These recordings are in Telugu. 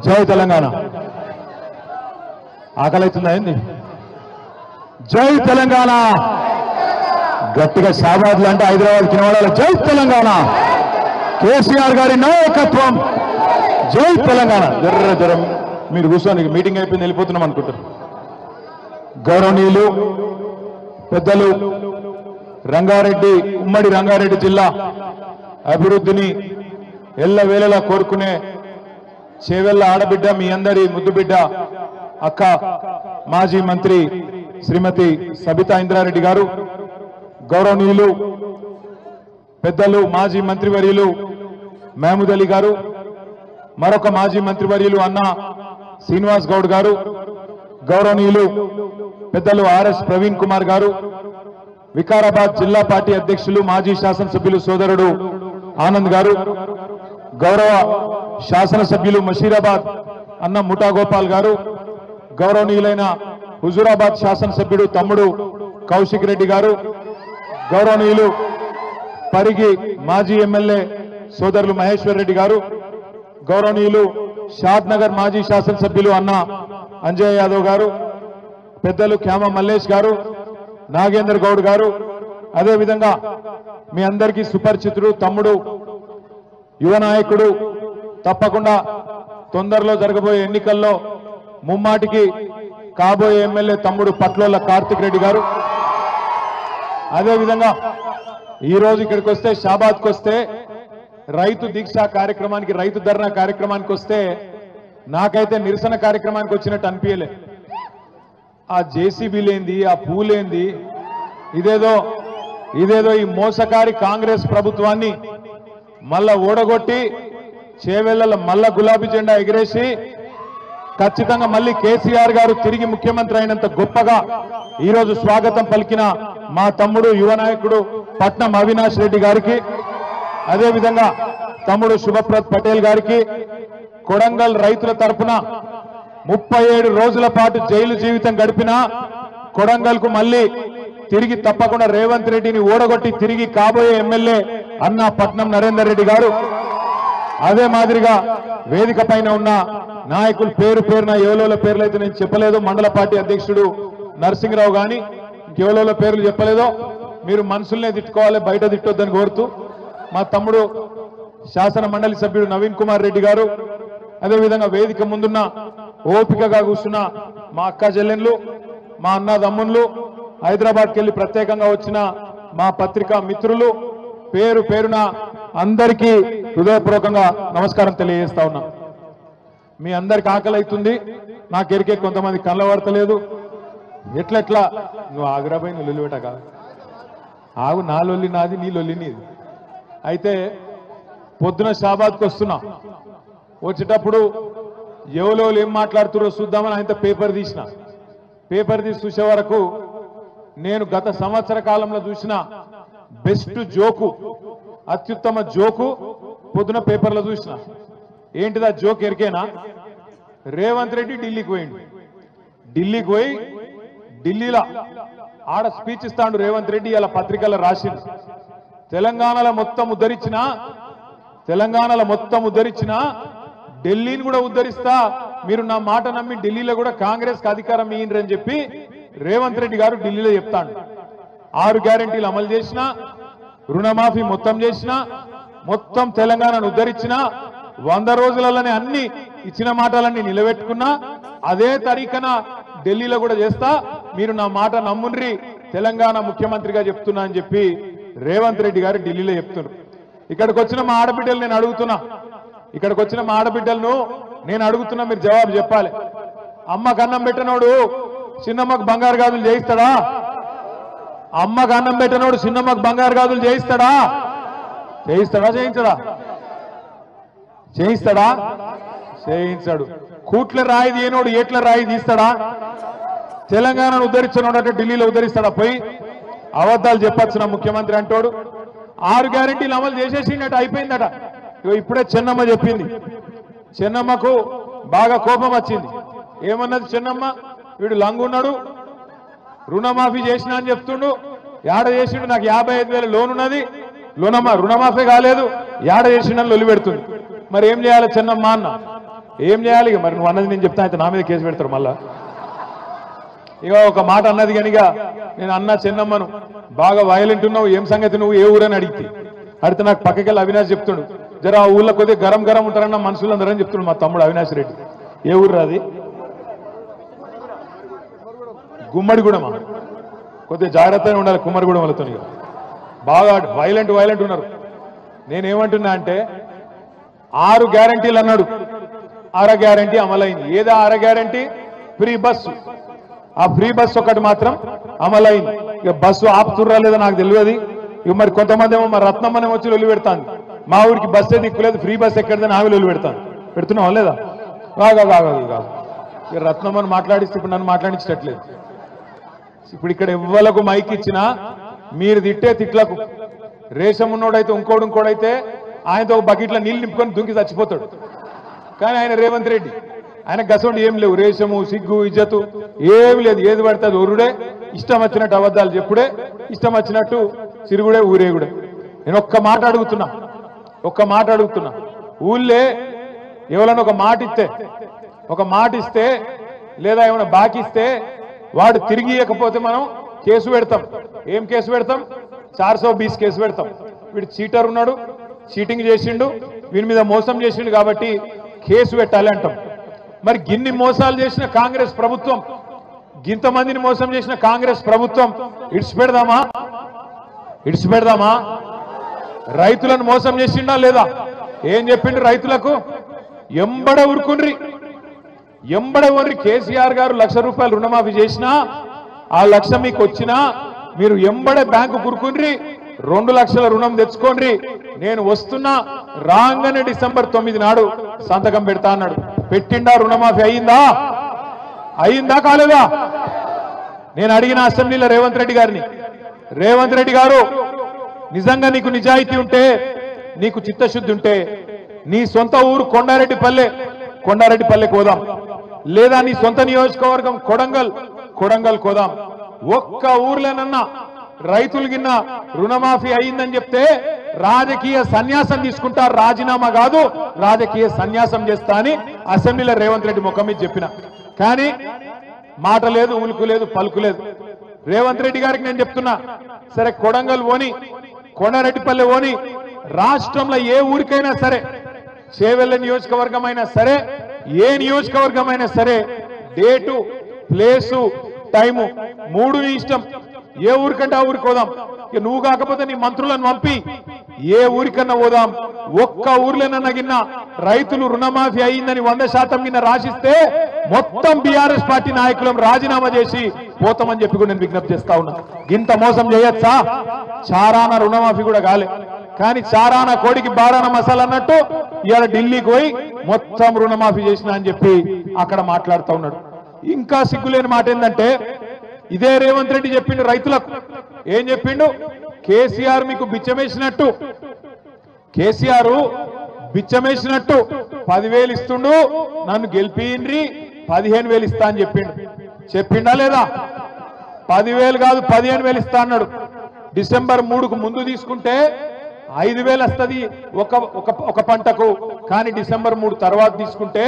జై తెలంగాణ. ఆకలిస్తుందా ఏంది? జై తెలంగాణ. గట్టిగా షాబాద్లు అంటే హైదరాబాద్ కినవాడ జై తెలంగాణ. కేసీఆర్ గారి నాయకత్వం. జై తెలంగాణ. జర్రం మీరు కూర్చొని మీటింగ్ అయిపోయింది వెళ్ళిపోతున్నాం అనుకుంటారు. గౌరవనీయులు పెద్దలు రంగారెడ్డి ఉమ్మడి రంగారెడ్డి జిల్లా అభివృద్ధిని ఎల్లవేళలా కోరుకునే చేవెళ్ల ఆడబిడ్డ మీ అందరి ముద్దుబిడ్డ అక్క మాజీ మంత్రి శ్రీమతి సబితా ఇంద్రారెడ్డి గారు, గౌరవనీయులు పెద్దలు మాజీ మంత్రివర్యులు మహమూద్ అలీ గారు, మరొక మాజీ మంత్రివర్యులు అన్న శ్రీనివాస్ గౌడ్ గారు, గౌరవనీయులు పెద్దలు ఆర్ఎస్ ప్రవీణ్ కుమార్ గారు, వికారాబాద్ జిల్లా పార్టీ అధ్యక్షులు మాజీ శాసనసభ్యులు సోదరుడు ఆనంద్ గారు, గౌరవ శాసనసభ్యులు మషీరాబాద్ అన్న ముఠా గోపాల్ గారు, గౌరవనీయులైన హుజూరాబాద్ శాసనసభ్యుడు తమ్ముడు కౌశిక్ రెడ్డి గారు, గౌరవనీయులు పరిగి మాజీ ఎమ్మెల్యే సోదరులు మహేశ్వర్ రెడ్డి గారు, గౌరవనీయులు షాద్ నగర్ మాజీ శాసనసభ్యులు అన్న అంజయ్ యాదవ్ గారు, పెద్దలు క్యామ మల్లేష్ గారు, నాగేందర్ గౌడ్ గారు, అదేవిధంగా మీ అందరికీ సుపరిచితుడు తమ్ముడు యువ నాయకుడు, తప్పకుండా తొందరలో జరగబోయే ఎన్నికల్లో ముమ్మాటికి కాబోయే ఎమ్మెల్యే తమ్ముడు పట్లోళ్ళ కార్తిక్ రెడ్డి గారు, అదేవిధంగా ఈరోజు ఇక్కడికి వస్తే షాబాద్కి వస్తే రైతు దీక్ష కార్యక్రమానికి రైతు ధర్నా కార్యక్రమానికి వస్తే నాకైతే నిరసన కార్యక్రమానికి వచ్చినట్టు అనిపించలే. ఆ జేసీబీలేంది, ఆ పూలేంది, ఇదేదో ఈ మోసకారి కాంగ్రెస్ ప్రభుత్వాన్ని మళ్ళా ఓడగొట్టి చేవెళ్లలో మళ్ళా గులాబీ జెండా ఎగిరేసి ఖచ్చితంగా మళ్ళీ కేసీఆర్ గారు తిరిగి ముఖ్యమంత్రి అయినంత గొప్పగా ఈరోజు స్వాగతం పలికిన మా తమ్ముడు యువ నాయకుడు పట్నం అవినాష్ రెడ్డి గారికి, అదేవిధంగా తమ్ముడు శుభప్రద్ పటేల్ గారికి, కొడంగల్ రైతుల తరఫున 37 రోజుల పాటు జైలు జీవితం గడిపిన కొడంగల్ కు మళ్ళీ తిరిగి తప్పకుండా రేవంత్ రెడ్డిని ఓడగొట్టి తిరిగి కాబోయే ఎమ్మెల్యే అన్న పట్నం నరేందర్ రెడ్డి గారు, అదే మాదిరిగా వేదిక పైన ఉన్న నాయకులు పేరున ఎవలోల పేర్లు అయితే నేను చెప్పలేదు, మండల పార్టీ అధ్యక్షుడు నరసింహరావు గాని ఇంకెవలోల పేర్లు చెప్పలేదో మీరు మనసులనే తిట్టుకోవాలి, బయట తిట్టొద్దని కోరుతూ మా తమ్ముడు శాసన మండలి సభ్యుడు నవీన్ కుమార్ రెడ్డి గారు, అదేవిధంగా వేదిక ముందున్న ఓపికగా కూర్చున్న మా అక్క చెల్లెన్లు, మా అన్న తమ్ముళ్ళు, హైదరాబాద్కి వెళ్ళి ప్రత్యేకంగా వచ్చిన మా పత్రికా మిత్రులు, పేరున అందరికీ హృదయపూర్వకంగా నమస్కారం తెలియజేస్తా ఉన్నా. మీ అందరికి ఆకలి అవుతుంది, నాకు ఎరికే కొంతమంది కళ్ళ పడతలేదు. ఎట్లెట్లా నువ్వు ఆగ్రాబాయి నువ్వు లొల్లిపెట్ట కాదు, ఆగు, నా లొల్లి నాది, నీ లొల్లి నీది. అయితే పొద్దున షాబాద్కి వస్తున్నా, వచ్చేటప్పుడు ఎవరో ఏం మాట్లాడుతురో చూద్దామని ఆయన పేపర్ తీసి చూసే వరకు నేను గత సంవత్సర కాలంలో చూసిన బెస్ట్ జోకు, అత్యుత్తమ జోకు పొద్దున పేపర్లో చూసిన. ఏంటిదా జోక్ ఎరికేనా? రేవంత్ రెడ్డి ఢిల్లీకి పోయి ఢిల్లీలో ఆడ స్పీచ్ ఇస్తాడు రేవంత్ రెడ్డి. ఇలా పత్రికల్లో రాసింది, తెలంగాణలో మొత్తం ఉద్ధరించిన ఢిల్లీని కూడా ఉద్ధరిస్తా, మీరు నా మాట నమ్మి ఢిల్లీలో కూడా కాంగ్రెస్ కి అధికారం ఇయ్యండి చెప్పి రేవంత్ రెడ్డి గారు ఢిల్లీలో చెప్తాడు. 6 గ్యారెంటీలు అమలు చేసిన, రుణమాఫీ మొత్తం చేసిన, మొత్తం తెలంగాణను ఉద్ధరించిన, 100 రోజులలోనే అన్ని ఇచ్చిన మాటలన్నీ నిలబెట్టుకున్నా, అదే తరీఖన ఢిల్లీలో కూడా చేస్తా, మీరు నా మాట నమ్ముండ్రి, తెలంగాణ ముఖ్యమంత్రిగా చెప్తున్నా అని చెప్పి రేవంత్ రెడ్డి గారు ఢిల్లీలో చెప్తున్నారు. ఇక్కడికి వచ్చిన మా ఆడబిడ్డలు నేను అడుగుతున్నా, మీరు జవాబు చెప్పాలి. అమ్మకు అన్నం పెట్టనోడు చిన్నమ్మకు బంగారు గాజులు చేయిస్తాడా? అమ్మకు అన్నం పెట్టనోడు చిన్నమ్మకు బంగారు గాజులు చేయిస్తాడా? చేయించాడు. కూట్ల రాయి తీయనోడు ఏట్ల రాయి తీస్తాడా? తెలంగాణను ఉద్ధరించినోడు అంటే ఢిల్లీలో ఉద్ధరిస్తాడా? పోయి అబద్ధాలు చెప్పచ్చు నా ముఖ్యమంత్రి అంటోడు. 6 గ్యారెంటీలు అమలు చేసేసిందట, అయిపోయిందట. ఇప్పుడే చెన్నమ్మ చెప్పింది, చెన్నమ్మకు బాగా కోపం వచ్చింది. ఏమన్నది చెన్నమ్మ? వీడు లంగున్నాడు, రుణమాఫీ చేసిన అని చెప్తుండు, యాడ చేసిండు, నాకు 55,000 లోన్ ఉన్నది, రుణమాఫీ కాలేదు, యాడ చేసిండని లొలి పెడుతుంది. మరి ఏం చేయాలి చెన్నమ్మ అన్న? ఏం చేయాలి ఇక మరి నువ్వు అన్నది నేను చెప్తా అయితే నా మీద కేసు పెడతారు మళ్ళా ఇక ఒక మాట అన్నది కనుక నేను అన్న చిన్నమ్మను బాగా వైలెంట్ ఉన్నావు ఏం సంగతి నువ్వు ఏ ఊరని అడిగితే నాకు పక్కకెళ్ళి అవినాష్ చెప్తుండు జర ఆ ఊళ్ళో కొద్దిగా గరం గరం ఉంటారన్న మనుషులందరని చెప్తున్నాడు మా తమ్ముడు అవినాష్ రెడ్డి ఏ ఊరు అది గుమ్మడిగూడమా కొద్దిగా జాగ్రత్తగా ఉండాలి కుమ్మరిగూడెం వాళ్ళతో బాగా వైలెంట్ ఉన్నారు నేనేమంటున్నా అంటే 6 గ్యారంటీలు అన్నాడు 6 గ్యారంటీ అమలైంది ఏదా 6 గ్యారంటీ ఫ్రీ బస్సు ఆ ఫ్రీ బస్సు ఒకటి మాత్రం అమలైంది ఇక బస్సు ఆపుతుర్రా లేదా నాకు తెలియదు ఇక మరి కొంతమంది ఏమో మరి రత్నమ్మనే వచ్చి లొల్లి పెడతాను మా ఊరికి బస్సే దిక్కులేదు ఫ్రీ బస్ ఎక్కడిదని ఆమె లొల్లి పెడతాను పెడుతున్నావా లేదా కాదు ఇక రత్నమ్మని మాట్లాడిస్తే ఇప్పుడు నన్ను మాట్లాడించట్లేదు ఇప్పుడు ఇక్కడ ఎవ్వలకు మైక్ ఇచ్చినా మీరు తిట్టే తిట్లకు రేషం ఉన్నోడైతే ఇంకోడైతే ఆయనతో ఒక బకెట్లో నీళ్ళు నింపుకొని దుంకి చచ్చిపోతాడు కానీ ఆయన రేవంత్ రెడ్డి ఆయన గసండి ఏం లేవు రేషము సిగ్గు ఇజ్జతు ఏమి లేదు ఏది పడితే అది ఒరుడే ఇష్టం వచ్చినట్టు అబద్ధాలు చెప్పుడే ఇష్టం వచ్చినట్టు సిరుగుడే ఊరేగుడే నేను ఒక్క మాట అడుగుతున్నా ఊళ్ళే ఎవరైనా ఒక మాట ఇస్తే లేదా ఏమైనా బాకిస్తే వాడు తిరిగి ఇవ్వకపోతే మనం కేసు పెడతాం ఏం కేసు పెడతాం 420 కేసు పెడతాం వీడు చీటర్ ఉన్నాడు చీటింగ్ చేసిండు వీని మీద మోసం చేసిండు కాబట్టి కేసు పెట్టాలి అంటాం మరి గిన్ని మోసాలు చేసిన కాంగ్రెస్ ప్రభుత్వం గింతమందిని మోసం చేసిన కాంగ్రెస్ ప్రభుత్వం ఇడిచిపెడదామా రైతులను మోసం చేసిండా లేదా ఏం చెప్పిండు రైతులకు ఎంబడ ఊరుకుండ్రి కేసీఆర్ గారు 1,00,000 రూపాయలు రుణమాఫీ చేసినా ఆ 1,00,000 మీకు వచ్చినా మీరు ఎంబడే బ్యాంకు కురుకుండ్రి 2 లక్షల రుణం తెచ్చుకోండి నేను వస్తున్నా రాగానే డిసెంబర్ 9 నాడు సంతకం పెడతా అన్నాడు పెట్టిండా రుణమాఫీ అయిందా కాలేదా నేను అడిగిన అసెంబ్లీలో రేవంత్ రెడ్డి గారు నిజంగా నీకు నిజాయితీ ఉంటే నీకు చిత్తశుద్ధి ఉంటే నీ సొంత ఊరు కొండారెడ్డిపల్లె కోదాం లేదా నీ సొంత నియోజకవర్గం కొడంగల్ కోదాం ఒక్క ఊర్లోనన్నా రైతులు గిన్న రుణమాఫీ అయిందని చెప్తే రాజకీయ సన్యాసం తీసుకుంటారు రాజీనామా కాదు రాజకీయ సన్యాసం చేస్తా అని అసెంబ్లీలో రేవంత్ రెడ్డి ముఖం మీద చెప్పిన కానీ మాట లేదు ఉలుకు లేదు పలుకు లేదు రేవంత్ రెడ్డి గారికి నేను చెప్తున్నా సరే కొడంగల్ ఓని కొండారెడ్డిపల్లె ఓని రాష్ట్రంలో ఏ ఊరికైనా సరే చేవెళ్ళ నియోజకవర్గం అయినా సరే ఏ నియోజకవర్గం అయినా సరే డేటు ప్లేసు టైము 3 నీ ఇష్టం ఏ ఊరికంటే ఆ ఊరికి పోదాం ఇక నువ్వు కాకపోతే నీ మంత్రులను పంపి ఏ ఊరికన్నా పోదాం ఒక్క ఊర్లోనన్నా గిన్న రైతులు రుణమాఫీ అయిందని 100% గిన్న రాసిస్తే మొత్తం బీఆర్ఎస్ పార్టీ నాయకులను రాజీనామా చేసి పోతామని చెప్పి కూడా నేను విజ్ఞప్తి చేస్తా ఉన్నా ఇంత మోసం చేయొచ్చా చారాన రుణమాఫీ కూడా కాలే కానీ చారాన కోడికి బారాన మసాలా అన్నట్టు ఇవాళ ఢిల్లీకి పోయి మొత్తం రుణమాఫీ చేసిన అని చెప్పి అక్కడ మాట్లాడుతూ ఉన్నాడు ఇంకా సిగ్గులేని మాట ఏంటంటే ఇదే రేవంత్ రెడ్డి చెప్పిండు రైతులకు ఏం చెప్పిండు కేసీఆర్ మీకు బిచ్చమేసినట్టు 10,000 ఇస్తుండు నన్ను గెలిపియండ్రి 15,000 ఇస్తా అని చెప్పిండా లేదా 10,000 కాదు 15,000 ఇస్తా అన్నాడు డిసెంబర్ 3కు ముందు తీసుకుంటే 5,000 వస్తుంది ఒక పంటకు కానీ డిసెంబర్ 3 తర్వాత తీసుకుంటే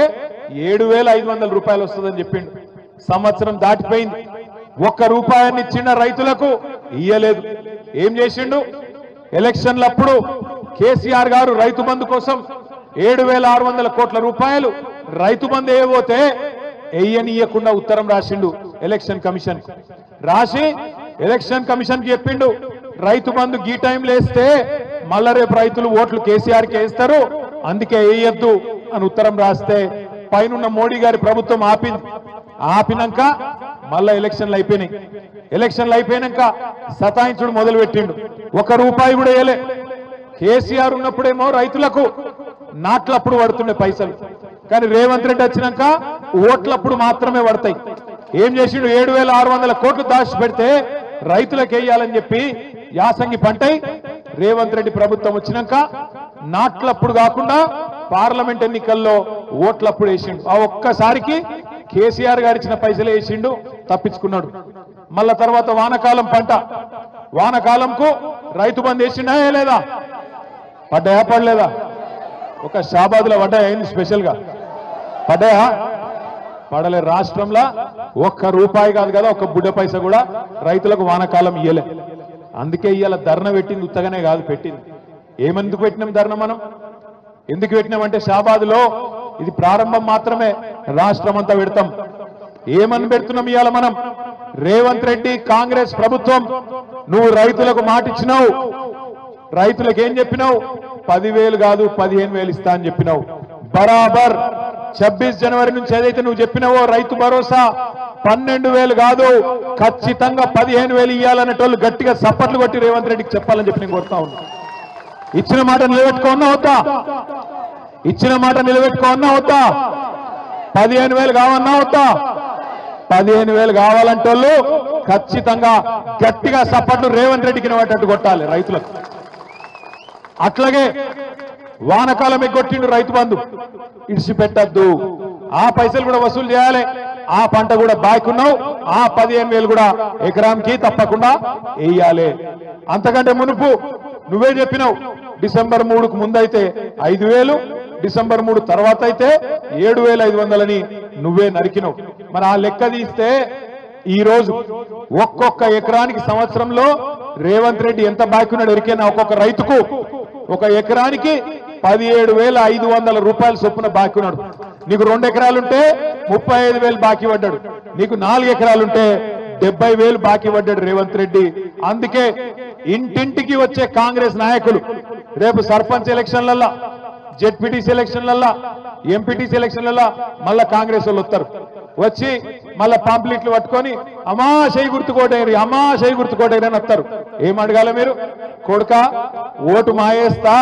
7,500 రూపాయలు వస్తుందని చెప్పిండు సంవత్సరం దాటిపోయింది ₹1 ఇచ్చిన రైతులకు ఇయ్యలేదు ఏం చేసిండు ఎలక్షన్లప్పుడు కేసీఆర్ గారు రైతు బంధు కోసం 7,600 కోట్ల రూపాయలు రైతు బంధు వేయబోతే ఎయ్యనియకుండా ఉత్తరం రాసిండు ఎలక్షన్ కమిషన్ రాసి ఎలక్షన్ కమిషన్ కి చెప్పిండు రైతు బంధు గీ టైంలో వేస్తే మళ్ళా రేపు రైతులు ఓట్లు కేసీఆర్ కి వేస్తారు అందుకే వేయొద్దు అని ఉత్తరం రాస్తే పైనున్న మోడీ గారి ప్రభుత్వం ఆపినాక మళ్ళా ఎలక్షన్లు అయిపోయినాక సతాయించుడు మొదలు పెట్టిండు ₹1 కూడా వేయలే కేసీఆర్ ఉన్నప్పుడేమో రైతులకు నాట్లప్పుడు పడుతుండే పైసలు కానీ రేవంత్ రెడ్డి వచ్చినాక ఓట్లప్పుడు మాత్రమే పడతాయి ఏం చేసిండు 7,600 కోట్లు దాచి పెడితే రైతులకు వేయాలని చెప్పి యాసంగి పంటై రేవంత్ రెడ్డి ప్రభుత్వం వచ్చినాక నాట్లప్పుడు కాకుండా పార్లమెంట్ ఎన్నికల్లో ఓట్లప్పుడు వేసిండు ఆ ఒక్కసారికి కేసీఆర్ గారు ఇచ్చిన పైసలు వేసిండు తప్పించుకున్నాడు మళ్ళా తర్వాత వానకాలంకు రైతు బంధు వేసిండా లేదా పడ్డాయా పడలేదా ఒక షాబాద్లో పడ్డాయి స్పెషల్ గా పడ్డాయా? పడలే. రాష్ట్రంలో ఒక్క రూపాయి కాదు కదా, ఒక్క బుడ్డ పైసా కూడా రైతులకు వానాకాలం ఇయ్యలే. అందుకే ఇవాళ ధర్నా పెట్టింది ఉత్తగానే కాదు, పెట్టింది. ఏమెందుకు పెట్టినాం ధర్నా? మనం ఎందుకు పెట్టినామంటే షాబాద్లో ఇది ప్రారంభం మాత్రమే, రాష్ట్రం అంతా పెడతాం. ఏమని పెడుతున్నాం ఇవాళ మనం? రేవంత్ రెడ్డి కాంగ్రెస్ ప్రభుత్వం, నువ్వు రైతులకు మాట ఇచ్చినావు. రైతులకు ఏం చెప్పినావు? 10,000 కాదు 15,000 ఇస్తా అని చెప్పినావు. బరాబర్ 26 జనవరి నుంచి ఏదైతే నువ్వు చెప్పినావో రైతు భరోసా 12,000 కాదు, ఖచ్చితంగా 15,000 ఇవ్వాలనేటోళ్ళు గట్టిగా సప్పట్లు కొట్టి రేవంత్ రెడ్డికి చెప్పాలని చెప్పి నేను కోరుతా ఉన్నా. ఇచ్చిన మాట నిలబెట్టుకోన్నా వద్దా? ఇచ్చిన మాట నిలబెట్టుకోన్నా వద్దా? 15,000 కావన్నా వద్దా? 15,000 కావాలంటోళ్ళు ఖచ్చితంగా గట్టిగా సప్పట్లు రేవంత్ రెడ్డికి నిలబెట్టట్టు కొట్టాలి రైతులకు. అట్లాగే వానకాలం ఎగ్గొట్టిండు రైతు బంధు, ఇడిచిపెట్టద్దు. ఆ పైసలు కూడా వసూలు చేయాలి. ఆ పంట కూడా బాకున్నావు, ఆ 15,000 కూడా ఎకరానికి తప్పకుండా వేయాలి. అంతకంటే మునుపు నువ్వే చెప్పినావు, డిసెంబర్ 3కు ముందైతే 5,000, డిసెంబర్ 3 తర్వాత అయితే 7,500 నువ్వే నరికినావు. మరి ఆ లెక్క తీస్తే ఈ రోజు ఒక్కొక్క ఎకరానికి సంవత్సరంలో రేవంత్ రెడ్డి ఎంత బాకున్నాడు ఎరికైనా? ఒక్కొక్క రైతుకు ఒక ఎకరానికి 17,500 రూపాయలు చొప్పున బాకీ ఉన్నాడు. నీకు 2 ఎకరాలుంటే 35,000 బాకీ పడ్డాడు. నీకు 4 ఎకరాలుంటే 70,000 బాకీ పడ్డాడు రేవంత్ రెడ్డి. అందుకే ఇంటింటికి వచ్చే కాంగ్రెస్ నాయకులు రేపు సర్పంచ్ ఎలక్షన్లల్లా, జెడ్పీటీసీ ఎలక్షన్లల్లా, ఎంపీటీసీ ఎలక్షన్లల్లా మళ్ళా కాంగ్రెస్ వాళ్ళు వస్తారు. వచ్చి మళ్ళా పాంప్లెట్లు పట్టుకొని అమ్మా చేయి గుర్తుకోటేరి, అమ్మా చేయి గుర్తుకోటేరి అని వస్తారు. ఏం అడగాల మీరు? కొడుక ఓటు మాయేస్తా,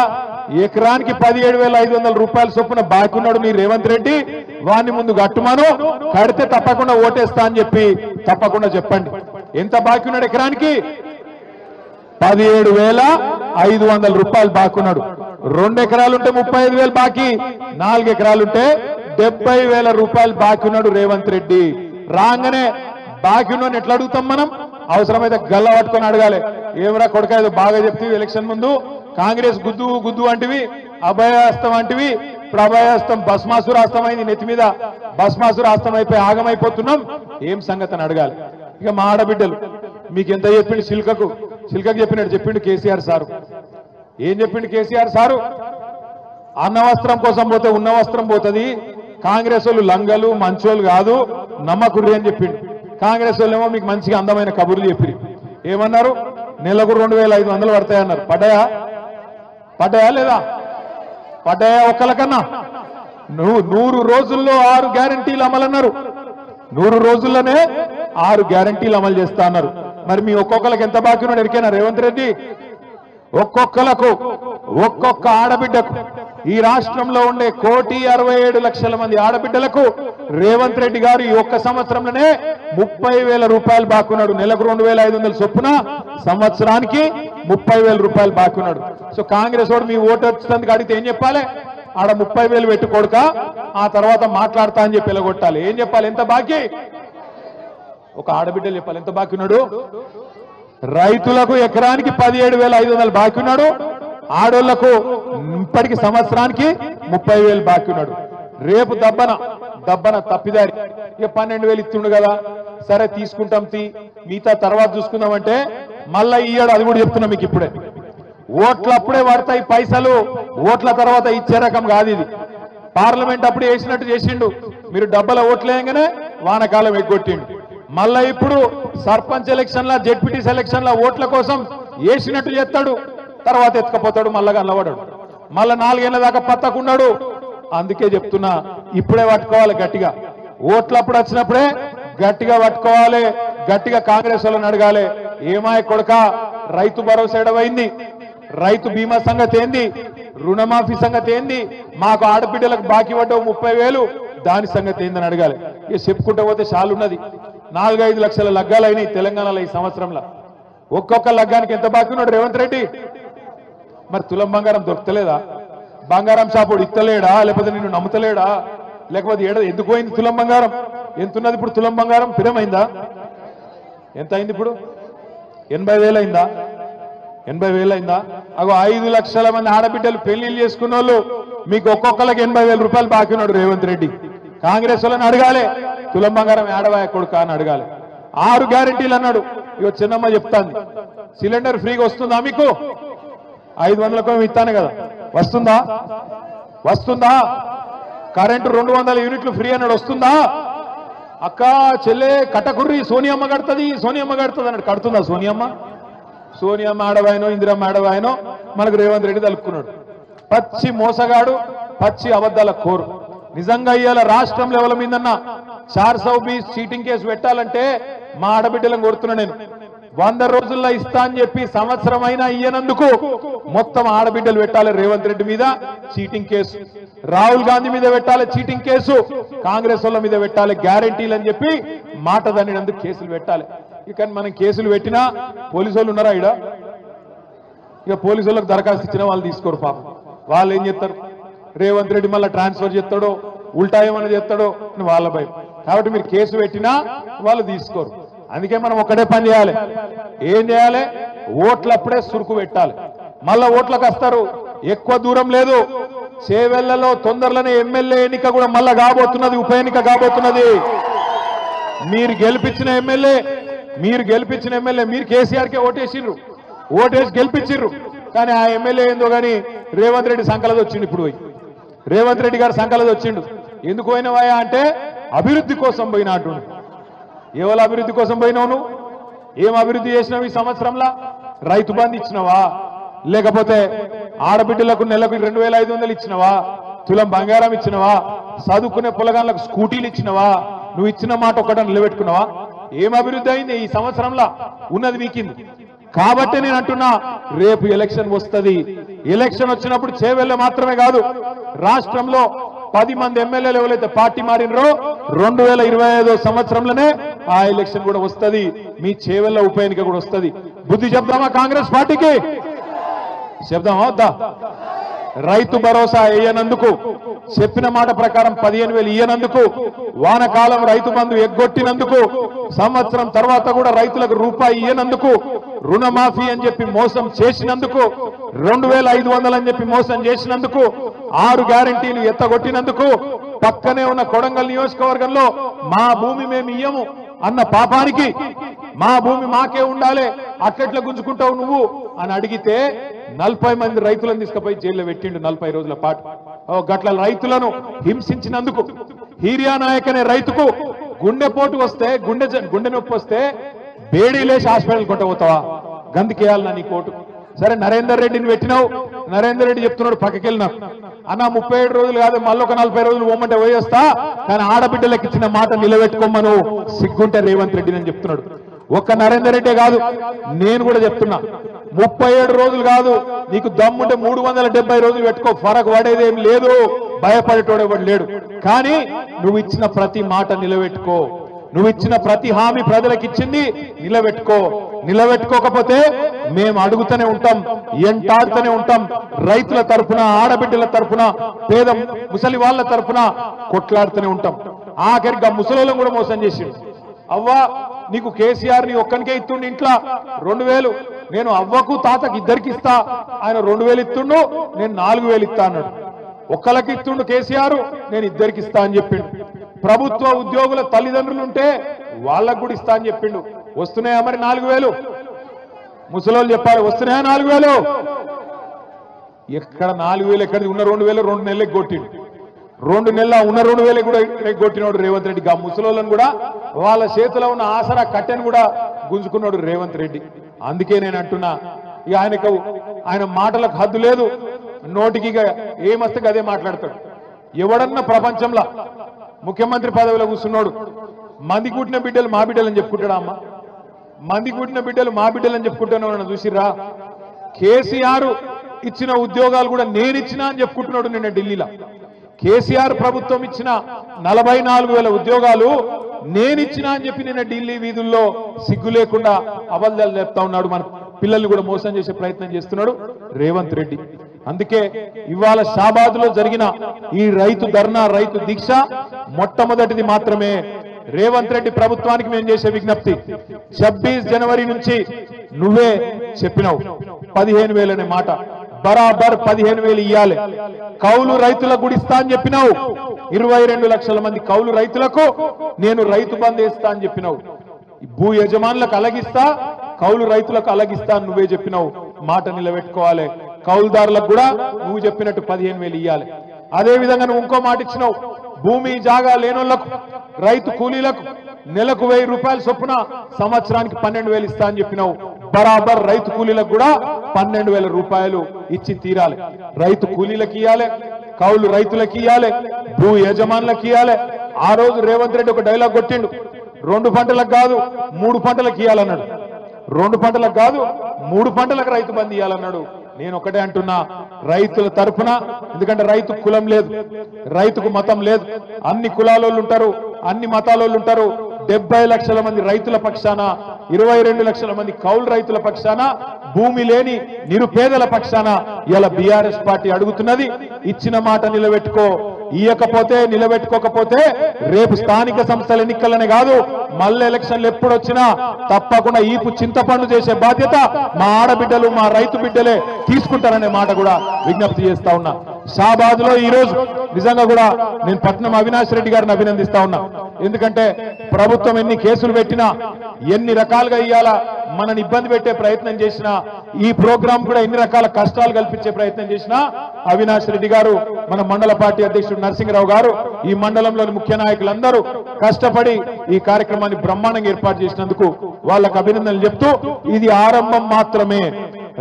ఎకరానికి 17,500 రూపాయల చొప్పున బాకున్నాడు నీ రేవంత్ రెడ్డి, వాడిని ముందు కట్టుమాను, కడితే తప్పకుండా ఓటేస్తా అని చెప్పి తప్పకుండా చెప్పండి. ఎంత బాకున్నాడు ఎకరానికి? 17,500 రూపాయలు బాకున్నాడు. 2 ఎకరాలుంటే 35,000 బాకీ, 4 ఎకరాలుంటే 70,000 రూపాయలు బాకీ ఉన్నాడు రేవంత్ రెడ్డి. రాగానే బాకీ ఉన్నాను ఎట్లా అడుగుతాం మనం? అవసరమైతే గల్ల పట్టుకొని అడగాలి. ఏమరా కొడుక ఏదో బాగా చెప్తే ఎలక్షన్ ముందు కాంగ్రెస్ గుద్దు గుద్దు అంటివి, అభయాస్తం అంటివి, ఇప్పుడు అభయాస్తం భస్మాసుర అస్తమైంది, నెత్తి మీద భస్మాసుర అస్తం అయిపోయి ఆగమైపోతున్నాం, ఏం సంగతి అని అడగాలి. ఇక మా ఆడబిడ్డలు మీకు ఎంత చెప్పిండు? చిల్కకు చెప్పినట్టు చెప్పిండు కేసీఆర్ సారు. ఏం చెప్పిండు కేసీఆర్ సారు? అన్న వస్త్రం కోసం పోతే ఉన్న వస్త్రం పోతుంది, కాంగ్రెస్ వాళ్ళు లంగలు మంచోళ్ళు కాదు, నమ్మకుర్రి అని చెప్పిండు. కాంగ్రెస్ వాళ్ళు ఏమో మీకు మంచిగా అందమైన కబుర్లు చెప్పి ఏమన్నారు? నెలకు 2,500 పడతాయన్నారు. పడ్డాయా లేదా? పడ్డాయా? ఒక్కలకన్నా 100 రోజుల్లో 6 గ్యారంటీలు అమలన్నారు. 100 రోజుల్లోనే 6 గ్యారంటీలు అమలు చేస్తా అన్నారు. మరి మీ ఒక్కొక్కరికి ఎంత బాకీ ఉన్నాడు ఎరికైనా రేవంత్ రెడ్డి? ఒక్కొక్కలకు, ఒక్కొక్క ఆడబిడ్డకు, ఈ రాష్ట్రంలో ఉండే 1,67,00,000 మంది ఆడబిడ్డలకు రేవంత్ రెడ్డి గారు ఈ ఒక్క సంవత్సరంలోనే 30,000 రూపాయలు బాకున్నాడు. నెలకు 2,500 చొప్పున, సంవత్సరానికి 30,000 రూపాయలు బాకున్నాడు. సో కాంగ్రెస్ వాడు మీ ఓటు వచ్చినందుకు అడిగితే ఏం చెప్పాలి? ఆడ 30,000 పెట్టుకోడుక, ఆ తర్వాత మాట్లాడతా అని చెప్పి ఎలగొట్టాలి. ఏం చెప్పాలి? ఎంత బాకీ? ఒక ఆడబిడ్డలు చెప్పాలి ఎంత బాకీ ఉన్నాడు. రైతులకు ఎకరానికి 17,500 బాకీ ఉన్నాడు. ఆడోళ్లకు ఇప్పటికి సంవత్సరానికి 30,000 బాకీ ఉన్నాడు. రేపు దబ్బన తప్పిదారి ఇక 12,000 ఇస్తుండు కదా, సరే తీసుకుంటాం మిగతా తర్వాత చూసుకుందామంటే మళ్ళా ఇయ్యాడు. అది కూడా చెప్తున్నా మీకు ఇప్పుడే. ఓట్లు అప్పుడే పడతాయి పైసలు, ఓట్ల తర్వాత ఇచ్చే రకం కాదు ఇది. పార్లమెంట్ అప్పుడు వేసినట్టు చేసిండు, మీరు డబ్బల ఓట్లేయంగానే వానకాలం ఎగ్గొట్టిండు. మళ్ళా ఇప్పుడు సర్పంచ్ ఎలక్షన్ల, జెడ్పీటీసీ ఎలక్షన్ల ఓట్ల కోసం వేసినట్టు చేస్తాడు, తర్వాత ఎత్తుకపోతాడు, మళ్ళా కనబడాడు, మళ్ళా 4 ఏళ్ల దాకా పత్తకున్నాడు. అందుకే చెప్తున్నా ఇప్పుడే పట్టుకోవాలి గట్టిగా. ఓట్లప్పుడు వచ్చినప్పుడే గట్టిగా పట్టుకోవాలి, గట్టిగా కాంగ్రెస్ వాళ్ళని అడగాలి. ఏమాయ కొడక రైతు భరోసా ఎడవైంది, రైతు బీమా సంగతి ఏంది, రుణమాఫీ సంగతి ఏంది, మాకు ఆడబిడ్డలకు బాకీ పడ్డవు 30,000 దాని సంగతి ఏందని అడగాలి. ఇక చెప్పుకుంటూ పోతే చాలున్నది. 4-5 లక్షల లగ్గాలు అయినాయి తెలంగాణలో ఈ సంవత్సరంలో. ఒక్కొక్క లగ్గానికి ఎంత బాకీ ఉన్నాడు రేవంత్ రెడ్డి? మరి తులం బంగారం దొరకలేదా? బంగారం షాపుడు ఇత్తలేడా? లేకపోతే నిన్ను నమ్ముతలేడా? లేకపోతే ఎందుకు పోయింది తులం బంగారం? ఎంతున్నది ఇప్పుడు తులం బంగారం? పిరమైందా? ఎంత అయింది ఇప్పుడు? 80,000 అయిందా? 80,000 అయిందా? అగో 5 లక్షల మంది ఆడబిడ్డలు పెళ్లిళ్ళు చేసుకున్న వాళ్ళు మీకు ఒక్కొక్కరికి 80,000 రూపాయలు బాకీ ఉన్నాడు రేవంత్ రెడ్డి. కాంగ్రెస్ వాళ్ళని అడగాలి, తులం బంగారం ఏడవాయ కొడుకా అని అడగాలి. 6 గ్యారెంటీలు అన్నాడు. ఇగో చిన్నమ్మ చెప్తాను, సిలిండర్ ఫ్రీగా వస్తుందా మీకు? 500కు ఇస్తాను కదా, వస్తుందా? వస్తుందా? కరెంటు 200 యూనిట్లు ఫ్రీ అన్నాడు, వస్తుందా? అక్క చెల్లె కట్టకుర్రి సోనియమ్మ కడుతుంది, సోనియమ్మ కడుతుంది అన్నాడు, కడుతుందా సోనియమ్మ? సోనియమ్మ ఆడవాయనో ఇందిరమ్మ ఆడవాయనో మనకు రేవంత్ రెడ్డి తలుపుకున్నాడు. పచ్చి మోసగాడు, పచ్చి అబద్ధాల కోరు. నిజంగా ఇవాళ రాష్ట్రం లెవెల్ మీదన్నా 420 చీటింగ్ కేసు పెట్టాలంటే మా ఆడబిడ్డలను కొడుతున్నా నేను. 100 రోజుల్లో ఇస్తా అని చెప్పి సంవత్సరం అయినా ఇయ్యనందుకు మొత్తం ఆడబిడ్డలు పెట్టాలి రేవంత్ రెడ్డి మీద చీటింగ్ కేసు, రాహుల్ గాంధీ మీద పెట్టాలి చీటింగ్ కేసు, కాంగ్రెస్ వాళ్ళ మీద పెట్టాలి గ్యారెంటీలు అని చెప్పి మాట దన్నినందుకు కేసులు పెట్టాలి. ఇక మనం కేసులు పెట్టినా పోలీసు వాళ్ళు ఉన్నారా ఈడ? ఇక పోలీసు వాళ్ళకి దరఖాస్తు ఇచ్చినా వాళ్ళు తీసుకోరు పాపం. వాళ్ళు ఏం చేస్తారు? రేవంత్ రెడ్డి మళ్ళీ ట్రాన్స్ఫర్ చేస్తాడో ఉల్టా ఏమన్నా చేస్తాడో అని వాళ్ళ భయం. కాబట్టి మీరు కేసు పెట్టినా వాళ్ళు తీసుకోరు. అందుకే మనం ఒక్కటే పని చేయాలి. ఏం చేయాలి? ఓట్లప్పుడే సురుకు పెట్టాలి. మళ్ళా ఓట్లకు వస్తారు, ఎక్కువ దూరం లేదు. చేవెళ్లలో తొందరలోనే ఎమ్మెల్యే ఎన్నిక కూడా మళ్ళా కాబోతున్నది, ఉప ఎన్నిక కాబోతున్నది. మీరు గెలిపించిన ఎమ్మెల్యే మీరు కేసీఆర్కే ఓటేసిర్రు, ఓటేసి గెలిపించిర్రు. కానీ ఆ ఎమ్మెల్యే ఏందో కానీ రేవంత్ రెడ్డి సంకలది వచ్చిండు. ఇప్పుడు పోయి రేవంత్ రెడ్డి గారు సంకలది వచ్చిండు. ఎందుకు పోయినవాయా అంటే అభివృద్ధి కోసం పోయినా అంటుండు. ఎవరు అభివృద్ధి కోసం పోయినావు? నువ్వు ఏం అభివృద్ధి చేసినావు ఈ సంవత్సరంలో? రైతు బంధు ఇచ్చినవా? లేకపోతే ఆడబిడ్డలకు నెలకు 2500 ఇచ్చినవా? తులం బంగారం ఇచ్చినవా? చదువుకునే పొలగాళ్ళకు స్కూటీలు ఇచ్చినవా? నువ్వు ఇచ్చిన మాట ఒక్కట నిలబెట్టుకున్నావా? ఏం అభివృద్ధి అయింది ఈ సంవత్సరంలో? ఉన్నది మీకింది. కాబట్టి నేను అంటున్నా, రేపు ఎలక్షన్ వస్తుంది. ఎలక్షన్ వచ్చినప్పుడు చేవెళ్ళ మాత్రమే కాదు, రాష్ట్రంలో 10 మంది ఎమ్మెల్యేలు ఎవరైతే పార్టీ మారినరో 2025 సంవత్సరంలోనే ఆ ఎలక్షన్ కూడా వస్తుంది. మీ చేవెళ్ళ ఉప ఎన్నిక కూడా వస్తుంది. బుద్ధి చెప్దామా కాంగ్రెస్ పార్టీకి? చెప్దామా వద్దా? రైతు భరోసా వేయనందుకు, చెప్పిన మాట ప్రకారం 15,000 ఇయ్యనందుకు, వానకాలం రైతు బంధు ఎగ్గొట్టినందుకు, సంవత్సరం తర్వాత కూడా రైతులకు రూపాయి ఇయ్యనందుకు, రుణమాఫీ అని చెప్పి మోసం చేసినందుకు, 2,500 అని చెప్పి మోసం చేసినందుకు, 6 గ్యారెంటీలు ఎత్తగొట్టినందుకు, పక్కనే ఉన్న కొడంగల్ నియోజకవర్గంలో మా భూమి మేము ఇయ్యము అన్న పాపానికి, మా భూమి మాకే ఉండాలి అట్లెట్లా గుంజుకుంటావు నువ్వు అని అడిగితే 40 మంది రైతులను తీసుకుపోయి జైల్లో పెట్టిండు 40 రోజుల పాటు. గట్ల రైతులను హింసించినందుకు, హీరియా నాయక్ అనే రైతుకు గుండెపోటు వస్తే, గుండె నొప్పి వస్తే బేడీలేసి హాస్పిటల్ కొట్టబోతావా? గందుకేయాలన్నా నీ కోటు. సరే నరేందర్ రెడ్డిని పెట్టినావు, నరేందర్ రెడ్డి చెప్తున్నాడు పక్కకెళ్ళినా, అన్న 37 రోజులు కాదు మళ్ళీ ఒక 40 రోజులు పోమంటే పోయేస్తా, కానీ ఆడబిడ్డలకు ఇచ్చిన మాట నిలబెట్టుకోమను, సిగ్గుంటే రేవంత్ రెడ్డి అని చెప్తున్నాడు. ఒక్క నరేందర్ రెడ్డే కాదు, నేను కూడా చెప్తున్నా, 37 రోజులు కాదు, నీకు దమ్ముంటే 370 రోజులు పెట్టుకో, ఫరక్ పడేదేం లేదు, భయపడేటోడు ఎవడు లేడు. కానీ నువ్వు ఇచ్చిన ప్రతి మాట నిలబెట్టుకో, నువ్వు ఇచ్చిన ప్రతి హామీ ప్రజలకు ఇచ్చింది నిలబెట్టుకో. నిలబెట్టుకోకపోతే మేము అడుగుతూనే ఉంటాం, ఎంటాడుతూనే ఉంటాం. రైతుల తరఫున, ఆడబిడ్డల తరఫున, పేద ముసలి వాళ్ళ తరఫున కొట్లాడుతూనే ఉంటాం. ఆఖరిగా ముసలిలను కూడా మోసం చేసిండు. అవ్వా నీకు కేసీఆర్ ని ఒక్కనికే ఇస్తుండు ఇంట్లో 2,000, నేను అవ్వకు తాతకు ఇద్దరికి ఇస్తా, ఆయన 2,000 ఇస్తుండు, నేను 4,000 ఇస్తా అన్నాడు. ఒక్కలకి ఇస్తుండు కేసీఆర్, నేను ఇద్దరికి ఇస్తా అని చెప్పిండు. ప్రభుత్వ ఉద్యోగుల తల్లిదండ్రులు ఉంటే వాళ్ళకు కూడా ఇస్తా అని చెప్పిండు. వస్తున్నాయా మరి 4,000? ముసలోళ్ళు చెప్పాలి, వస్తున్నాయా 4,000? ఎక్కడ 4,000 ఎక్కడిది? ఉన్న 2,000 2 నెలలకు కొట్టిండు. 2 నెలల ఉన్న 2,000 కూడా కొట్టినోడు రేవంత్ రెడ్డి. ఆ ముసలోళ్ళను కూడా వాళ్ళ చేతిలో ఉన్న ఆసరా కట్టెను కూడా గుంజుకున్నాడు రేవంత్ రెడ్డి. అందుకే నేను అంటున్నా, ఇక ఆయన మాటలకు హద్దు లేదు, నోటికి ఏమస్తే అదే మాట్లాడతాడు. ఎవడన్నా ప్రపంచంలో ముఖ్యమంత్రి పదవిలో కూర్చున్నాడు మంది కూటిన బిడ్డలు మా బిడ్డలు అని చెప్పుకుంటాడా? అమ్మ మంది కూటిన బిడ్డలు మా బిడ్డలు అని చెప్పుకుంటున్నావు చూసిర్రా? కేసీఆర్ ఇచ్చిన ఉద్యోగాలు కూడా నేను ఇచ్చినా అని చెప్పుకుంటున్నాడు నిన్న ఢిల్లీలో. కేసీఆర్ ప్రభుత్వం ఇచ్చిన 44,000 ఉద్యోగాలు నేనిచ్చినా అని చెప్పి నిన్న ఢిల్లీ వీధుల్లో సిగ్గు లేకుండా అబద్ధాలు చెప్తా ఉన్నాడు. మన పిల్లల్ని కూడా మోసం చేసే ప్రయత్నం చేస్తున్నాడు రేవంత్ రెడ్డి. అందుకే ఇవాళ షాబాద్ లో జరిగిన ఈ రైతు ధర్నా, రైతు దీక్ష మొట్టమొదటిది మాత్రమే. రేవంత్ రెడ్డి ప్రభుత్వానికి మేము చేసే విజ్ఞప్తి, 26 జనవరి నుంచి నువ్వే చెప్పినావు 15,000 అనే మాట. బరాబర్ 15,000 ఇయ్యాలి. కౌలు రైతులకు కూడా ఇస్తా అని చెప్పినావు. 22 లక్షల మంది కౌలు రైతులకు నేను రైతు బంధు వేస్తా అని చెప్పినావు. భూ యజమానులకు అలాగిస్తా, కౌలు రైతులకు అలాగిస్తా అని నువ్వే చెప్పినావు. మాట నిలబెట్టుకోవాలి. కౌలుదారులకు కూడా నువ్వు చెప్పినట్టు 15,000 ఇయ్యాలి. అదే విధంగా నువ్వు ఇంకో మాట ఇచ్చినావు. భూమి జాగా లేనోళ్లకు, రైతు కూలీలకు నెలకు 1000 రూపాయల చొప్పున సంవత్సరానికి 12,000 ఇస్తా అని చెప్పినావు. బరాబర్ రైతు కూలీలకు కూడా 12,000 రూపాయలు ఇచ్చి తీరాలి. రైతు కూలీలకు ఇయ్యాలి, కౌలు రైతులకు ఇయ్యాలి, భూ యజమానులకు ఇయ్యాలి. ఆ రోజు రేవంత్ రెడ్డి ఒక డైలాగ్ కొట్టిండు. 2 పంటలకు కాదు 3 పంటలకు ఇయ్యాలన్నాడు. 2 పంటలకు కాదు 3 పంటలకు రైతు బంధు ఇయ్యాలన్నాడు. నేను ఒకటే అంటున్నా, రైతుల తరఫున, ఎందుకంటే రైతు కులం లేదు, రైతుకు మతం లేదు, అన్ని కులాలోళ్ళు ఉంటారు, అన్ని మతాలోళ్ళు ఉంటారు. 70 లక్షల మంది రైతుల పక్షాన, 22 లక్షల మంది కౌలు రైతుల పక్షాన, భూమి లేని నిరుపేదల పక్షాన ఇలా బీఆర్ఎస్ పార్టీ అడుగుతున్నది. ఇచ్చిన మాట నిలబెట్టుకో. ఇయ్యకపోతే, నిలబెట్టుకోకపోతే రేపు స్థానిక సంస్థల ఎన్నికలనే కాదు, మళ్ళీ ఎలక్షన్లు ఎప్పుడొచ్చినా తప్పకుండా ఈపు చింతపండు చేసే బాధ్యత మా ఆడబిడ్డలు, మా రైతు బిడ్డలే తీసుకుంటారనే మాట కూడా విజ్ఞప్తి చేస్తా ఉన్నా. షాబాద్ లో ఈ రోజు నిజంగా కూడా నేను పట్నం అవినాష్ రెడ్డి గారిని అభినందిస్తా ఉన్నా. ఎందుకంటే ప్రభుత్వం ఎన్ని కేసులు పెట్టినా, ఎన్ని రకాలుగా ఇయ్యాలా మనని ఇబ్బంది పెట్టే ప్రయత్నం చేసినా, ఈ ప్రోగ్రాం కూడా ఎన్ని రకాల కష్టాలు కల్పించే ప్రయత్నం చేసినా, అవినాష్ రెడ్డి గారు, మన మండల పార్టీ అధ్యక్షుడు నరసింహరావు గారు, ఈ మండలంలోని ముఖ్య నాయకులందరూ కష్టపడి ఈ కార్యక్రమాన్ని బ్రహ్మాండంగా ఏర్పాటు చేసినందుకు వాళ్ళకు అభినందనలు చెప్తూ, ఇది ఆరంభం మాత్రమే.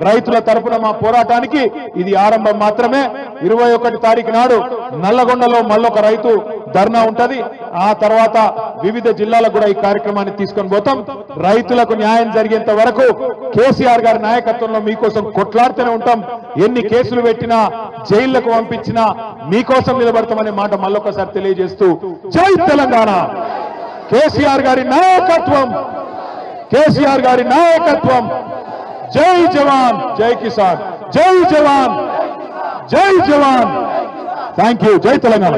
రైతుల తరపున మా పోరాటానికి ఇది ఆరంభం మాత్రమే. 21 తారీఖు నాడు నల్లగొండలో మళ్ళొక రైతు ధర్నా ఉంటది. ఆ తర్వాత వివిధ జిల్లాలకు కూడా ఈ కార్యక్రమాన్ని తీసుకొని పోతాం. రైతులకు న్యాయం జరిగేంత వరకు కేసీఆర్ గారి నాయకత్వంలో మీకోసం కొట్లాడుతూనే ఉంటాం. ఎన్ని కేసులు పెట్టినా, జైళ్లకు పంపించినా మీకోసం నిలబడతామనే మాట మళ్ళొకసారి తెలియజేస్తూ, జై తెలంగాణ, కేసీఆర్ గారి నాయకత్వం, కేసీఆర్ గారి నాయకత్వం. జై జవాన్, జై కిసాన్, జై జవాన్, జై జవాన్. Thank you. జై తెలంగాణ.